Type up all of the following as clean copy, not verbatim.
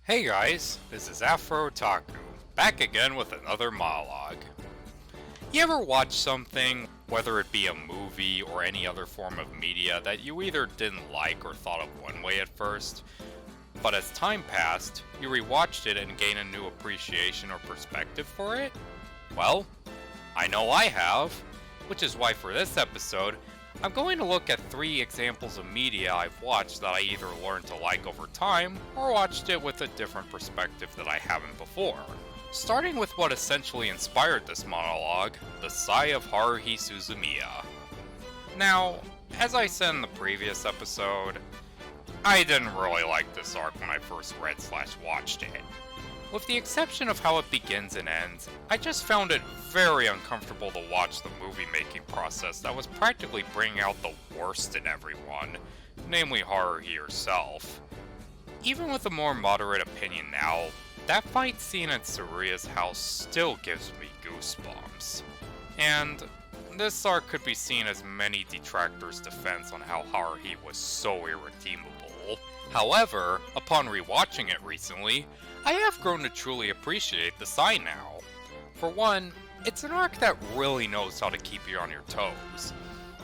Hey guys, this is Afro, back again with another monologue. You ever watch something, whether it be a movie or any other form of media, that you either didn't like or thought of one way at first, but as time passed, you rewatched it and gained a new appreciation or perspective for it? Well, I know I have, which is why for this episode, I'm going to look at 3 examples of media I've watched that I either learned to like over time, or watched it with a different perspective that I haven't before. Starting with what essentially inspired this monologue, The Sigh of Haruhi Suzumiya. Now, as I said in the previous episode, I didn't really like this arc when I first read/watched it. With the exception of how it begins and ends, I just found it very uncomfortable to watch the movie-making process that was practically bringing out the worst in everyone, namely Haruhi herself. Even with a more moderate opinion now, that fight scene at Tsuruya's house still gives me goosebumps. And this arc could be seen as many detractors' defense on how Haruhi was so irredeemable. However, upon rewatching it recently, I have grown to truly appreciate the Sigh now. For one, it's an arc that really knows how to keep you on your toes.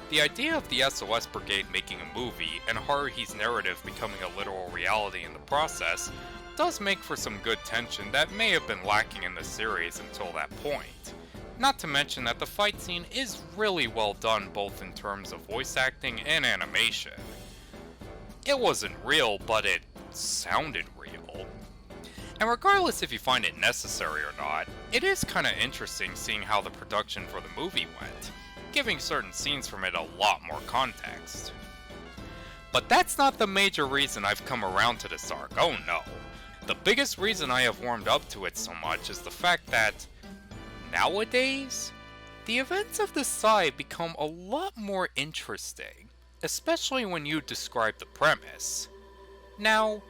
The idea of the SOS Brigade making a movie and Haruhi's narrative becoming a literal reality in the process does make for some good tension that may have been lacking in the series until that point. Not to mention that the fight scene is really well done both in terms of voice acting and animation. It wasn't real, but it sounded real. And regardless if you find it necessary or not, it is kinda interesting seeing how the production for the movie went, giving certain scenes from it a lot more context. But that's not the major reason I've come around to this arc, oh no. The biggest reason I have warmed up to it so much is the fact that, nowadays, the events of the Sigh become a lot more interesting, especially when you describe the premise. Now,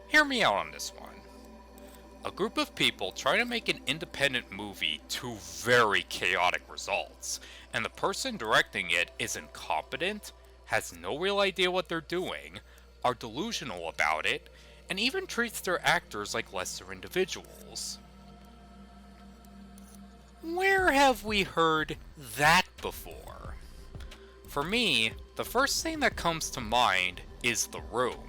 hear me out on this one. A group of people try to make an independent movie to very chaotic results, and the person directing it is incompetent, has no real idea what they're doing, are delusional about it, and even treats their actors like lesser individuals. Where have we heard that before? For me, the first thing that comes to mind is The Room.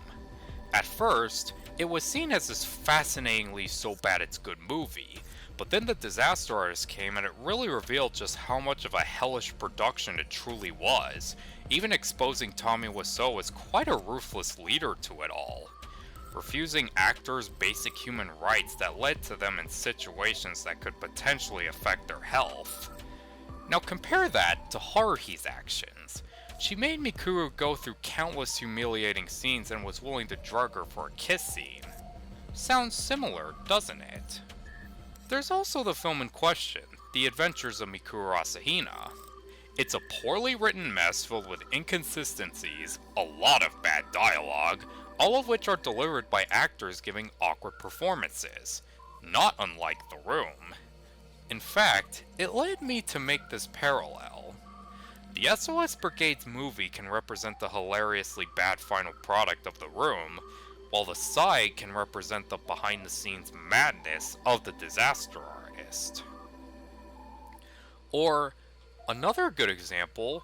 At first, it was seen as this fascinatingly so bad it's good movie, but then the disaster artist came and it really revealed just how much of a hellish production it truly was, even exposing Tommy Wiseau as quite a ruthless leader to it all, refusing actors basic human rights that led to them in situations that could potentially affect their health. Now compare that to Haruhi's actions. She made Mikuru go through countless humiliating scenes and was willing to drug her for a kiss scene. Sounds similar, doesn't it? There's also the film in question, The Adventures of Mikuru Asahina. It's a poorly written mess filled with inconsistencies, a lot of bad dialogue, all of which are delivered by actors giving awkward performances, not unlike The Room. In fact, it led me to make this parallel. The SOS Brigade's movie can represent the hilariously bad final product of The Room, while The Sigh can represent the behind-the-scenes madness of the disaster artist. Or, another good example,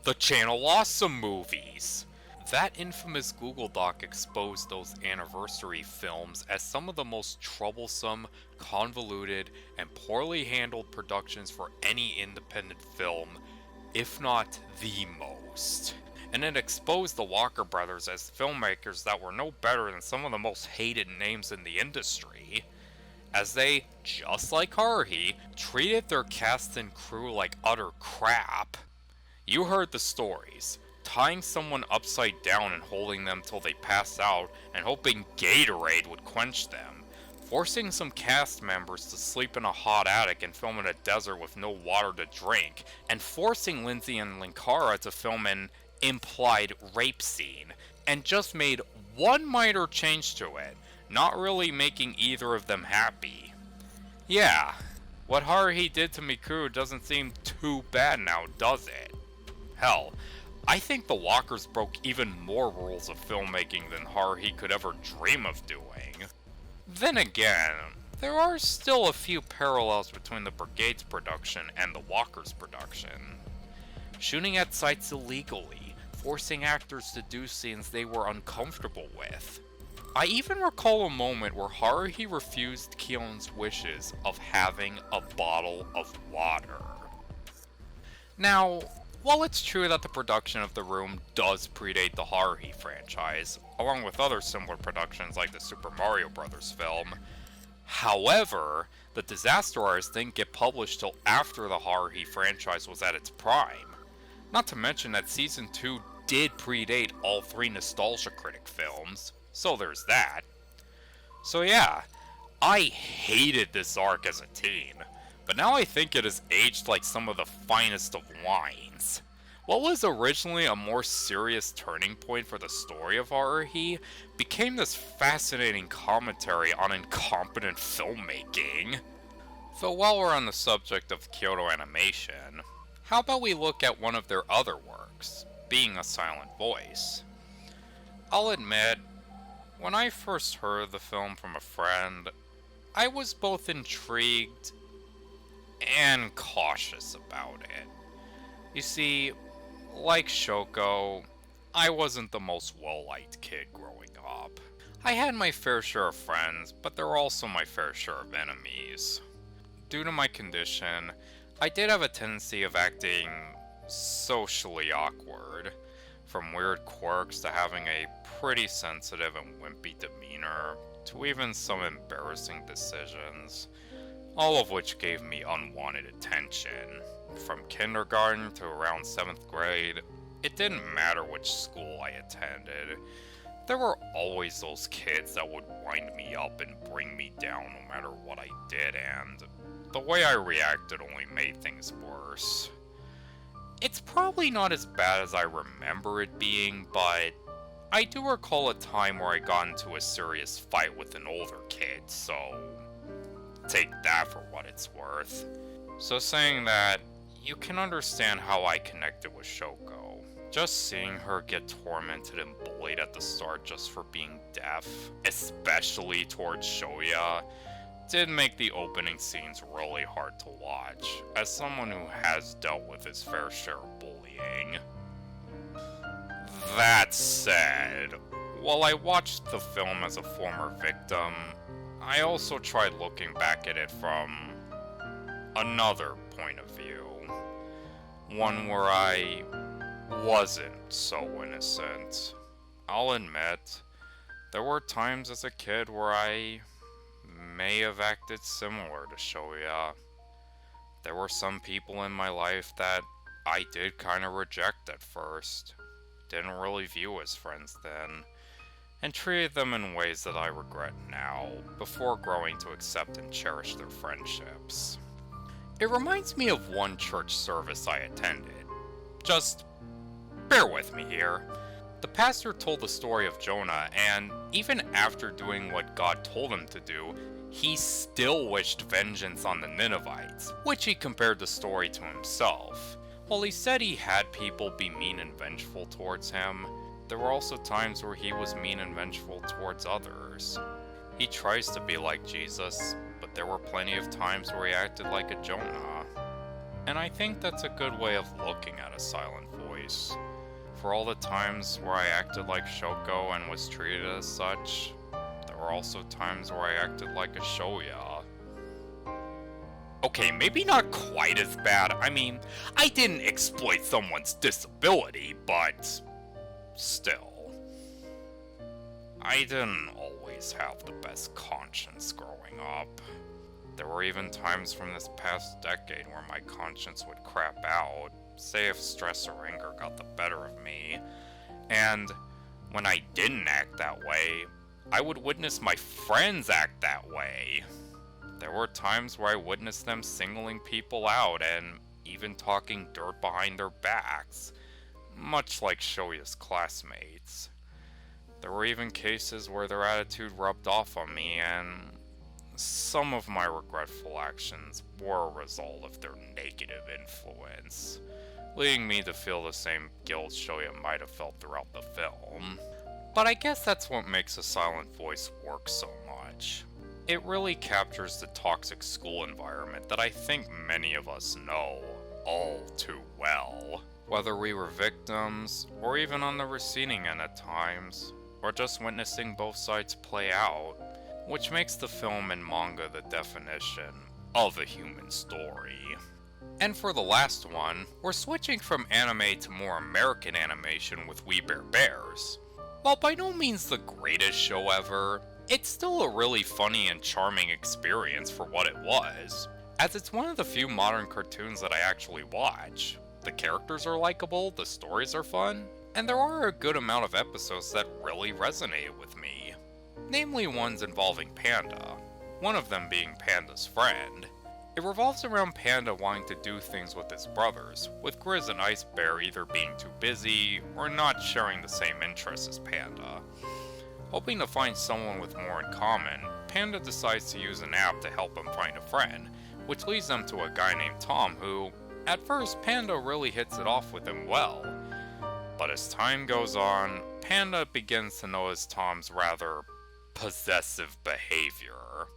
the Channel Awesome movies. That infamous Google Doc exposed those anniversary films as some of the most troublesome, convoluted, and poorly handled productions for any independent film, if not the most. And it exposed the Walker brothers as filmmakers that were no better than some of the most hated names in the industry, as they, just like Haruhi, treated their cast and crew like utter crap. You heard the stories. Tying someone upside down and holding them till they pass out and hoping Gatorade would quench them. Forcing some cast members to sleep in a hot attic and film in a desert with no water to drink. And forcing Lindsay and Linkara to film an implied rape scene. And just made one minor change to it, not really making either of them happy. Yeah, what Haruhi did to Mikuru doesn't seem too bad now, does it? Hell, I think the walkers broke even more rules of filmmaking than Haruhi could ever dream of doing. Then again, there are still a few parallels between the Brigade's production and the walkers' production. Shooting at sites illegally, forcing actors to do scenes they were uncomfortable with. I even recall a moment where Haruhi refused Kyon's wishes of having a bottle of water. Now, while it's true that the production of The Room does predate the Haruhi franchise, along with other similar productions like the Super Mario Bros. Film, however, the Disaster Artist didn't get published till after the Haruhi franchise was at its prime. Not to mention that Season 2 did predate all three Nostalgia Critic films, so there's that. So yeah, I hated this arc as a teen, but now I think it has aged like some of the finest of wines. What was originally a more serious turning point for the story of Haruhi became this fascinating commentary on incompetent filmmaking. So while we're on the subject of Kyoto Animation, how about we look at one of their other works, Being a Silent Voice? I'll admit, when I first heard the film from a friend, I was both intrigued and cautious about it. You see, like Shoko, I wasn't the most well-liked kid growing up. I had my fair share of friends, but there were also my fair share of enemies. Due to my condition, I did have a tendency of acting socially awkward, from weird quirks to having a pretty sensitive and wimpy demeanor, to even some embarrassing decisions, all of which gave me unwanted attention. From kindergarten to around 7th grade, it didn't matter which school I attended. There were always those kids that would wind me up and bring me down no matter what I did, and the way I reacted only made things worse. It's probably not as bad as I remember it being, but I do recall a time where I got into a serious fight with an older kid, so take that for what it's worth. So saying that, you can understand how I connected with Shoko. Just seeing her get tormented and bullied at the start just for being deaf, especially towards Shoya, did make the opening scenes really hard to watch, as someone who has dealt with his fair share of bullying. That said, while I watched the film as a former victim, I also tried looking back at it from another point of view. One where I wasn't so innocent. I'll admit, there were times as a kid where I may have acted similar to Shoya. There were some people in my life that I did kind of reject at first, didn't really view as friends then, and treated them in ways that I regret now, before growing to accept and cherish their friendships. It reminds me of one church service I attended. Just bear with me here. The pastor told the story of Jonah, and even after doing what God told him to do, he still wished vengeance on the Ninevites, which he compared the story to himself. While he said he had people be mean and vengeful towards him, there were also times where he was mean and vengeful towards others. He tries to be like Jesus, but there were plenty of times where he acted like a Jonah. And I think that's a good way of looking at a silent voice. For all the times where I acted like Shoko and was treated as such, there were also times where I acted like a Shoya. Okay, maybe not quite as bad. I mean, I didn't exploit someone's disability, but still. I didn't always have the best conscience growing up. There were even times from this past decade where my conscience would crap out, say if stress or anger got the better of me, and when I didn't act that way, I would witness my friends act that way. There were times where I witnessed them singling people out and even talking dirt behind their backs, much like Shoya's classmates. There were even cases where their attitude rubbed off on me, and some of my regretful actions were a result of their negative influence. leading me to feel the same guilt Shoya might have felt throughout the film. But I guess that's what makes a silent voice work so much. It really captures the toxic school environment that I think many of us know all too well. Whether we were victims, or even on the receiving end at times, or just witnessing both sides play out, which makes the film and manga the definition of a human story. And for the last one, we're switching from anime to more American animation with We Bare Bears. While by no means the greatest show ever, it's still a really funny and charming experience for what it was, as it's one of the few modern cartoons that I actually watch. The characters are likable, the stories are fun, and there are a good amount of episodes that really resonated with me. Namely ones involving Panda, one of them being Panda's friend. It revolves around Panda wanting to do things with his brothers, with Grizz and Ice Bear either being too busy or not sharing the same interests as Panda. Hoping to find someone with more in common, Panda decides to use an app to help him find a friend, which leads them to a guy named Tom who, at first, Panda really hits it off with him well. But as time goes on, Panda begins to notice Tom's rather possessive behavior.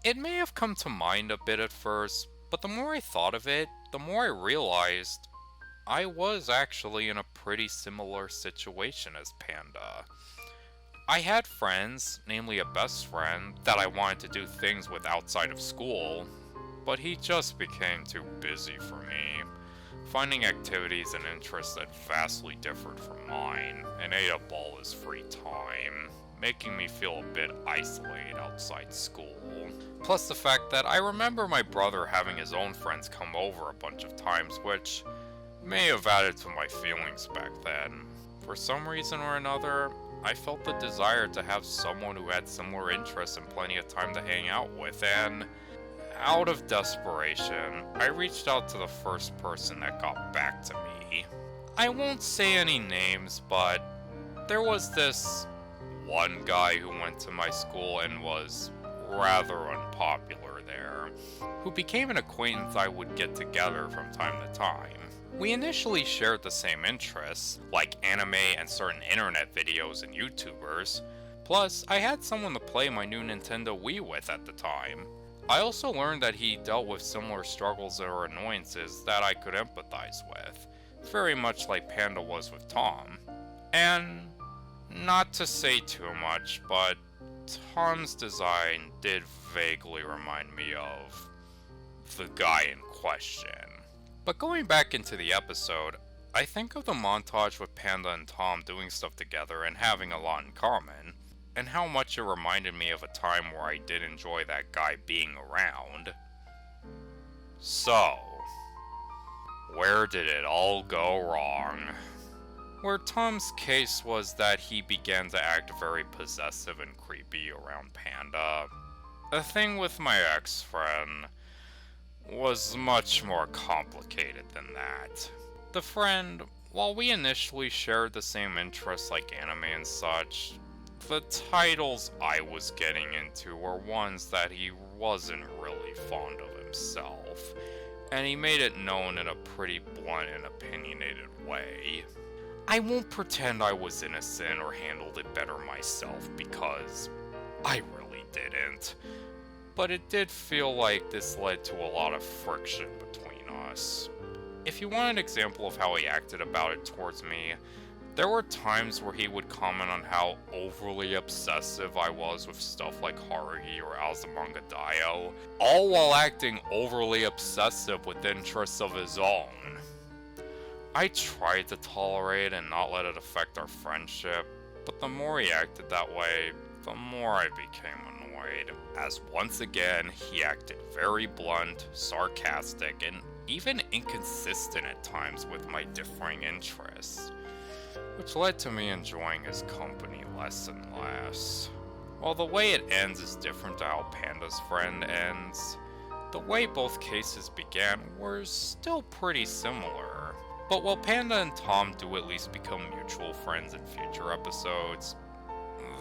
It may have come to mind a bit at first, but the more I thought of it, the more I realized I was actually in a pretty similar situation as Panda. I had friends, namely a best friend, that I wanted to do things with outside of school, but he just became too busy for me, finding activities and interests that vastly differed from mine, and ate up all his free time, making me feel a bit isolated outside school. Plus the fact that I remember my brother having his own friends come over a bunch of times, which may have added to my feelings back then. For some reason or another, I felt the desire to have someone who had similar interests and plenty of time to hang out with, and out of desperation, I reached out to the first person that got back to me. I won't say any names, but there was this one guy who went to my school and was rather unpopular there, who became an acquaintance I would get together from time to time. We initially shared the same interests, like anime and certain internet videos and YouTubers, plus I had someone to play my new Nintendo Wii with at the time. I also learned that he dealt with similar struggles or annoyances that I could empathize with, very much like Panda was with Tom. And not to say too much, but Tom's design did vaguely remind me of the guy in question. But going back into the episode, I think of the montage with Panda and Tom doing stuff together and having a lot in common, and how much it reminded me of a time where I did enjoy that guy being around. So, where did it all go wrong? Where Tom's case was that he began to act very possessive and creepy around Panda. The thing with my ex-friend was much more complicated than that. The friend, while we initially shared the same interests like anime and such, the titles I was getting into were ones that he wasn't really fond of himself, and he made it known in a pretty blunt and opinionated way. I won't pretend I was innocent or handled it better myself, because I really didn't. But it did feel like this led to a lot of friction between us. If you want an example of how he acted about it towards me, there were times where he would comment on how overly obsessive I was with stuff like Haruhi or Azumanga Daioh, all while acting overly obsessive with interests of his own. I tried to tolerate and not let it affect our friendship, but the more he acted that way, the more I became annoyed, as once again he acted very blunt, sarcastic, and even inconsistent at times with my differing interests, which led to me enjoying his company less and less. While the way it ends is different to how Panda's friend ends, the way both cases began were still pretty similar. But while Panda and Tom do at least become mutual friends in future episodes,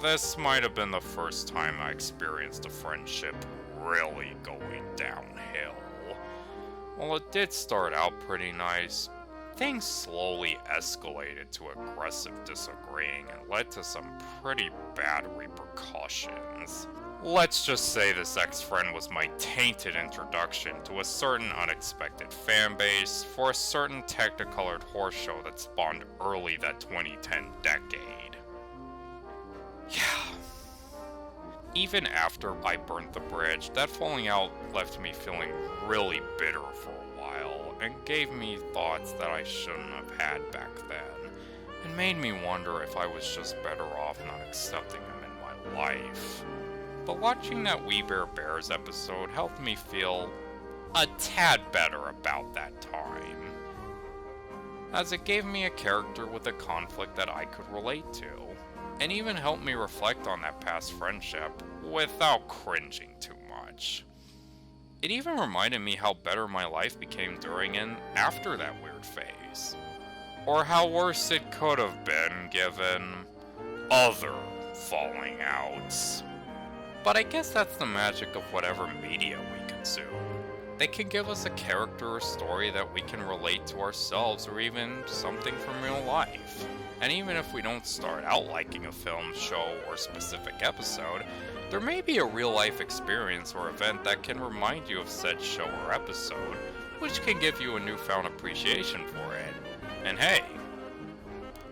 this might have been the first time I experienced a friendship really going downhill. While it did start out pretty nice, things slowly escalated to aggressive disagreeing and led to some pretty bad repercussions. Let's just say this ex-friend was my tainted introduction to a certain unexpected fanbase for a certain technicolored horse show that spawned early that 2010 decade. Yeah. Even after I burnt the bridge, that falling out left me feeling really bitter for a while, and gave me thoughts that I shouldn't have had back then, and made me wonder if I was just better off not accepting him in my life. But watching that We Bare Bears episode helped me feel a tad better about that time, as it gave me a character with a conflict that I could relate to, and even helped me reflect on that past friendship without cringing too much. It even reminded me how better my life became during and after that weird phase, or how worse it could have been given other falling outs. But I guess that's the magic of whatever media we consume. They can give us a character or story that we can relate to ourselves, or even something from real life. And even if we don't start out liking a film, show, or specific episode, there may be a real-life experience or event that can remind you of said show or episode, which can give you a newfound appreciation for it. And hey,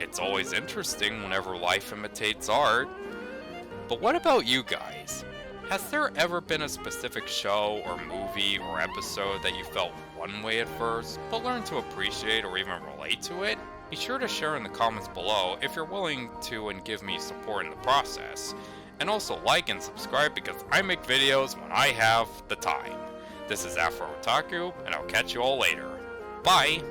it's always interesting whenever life imitates art. But what about you guys? Has there ever been a specific show or movie or episode that you felt one way at first, but learned to appreciate or even relate to it? Be sure to share in the comments below if you're willing to and give me support in the process. And also like and subscribe because I make videos when I have the time. This is Afro Otaku, and I'll catch you all later. Bye!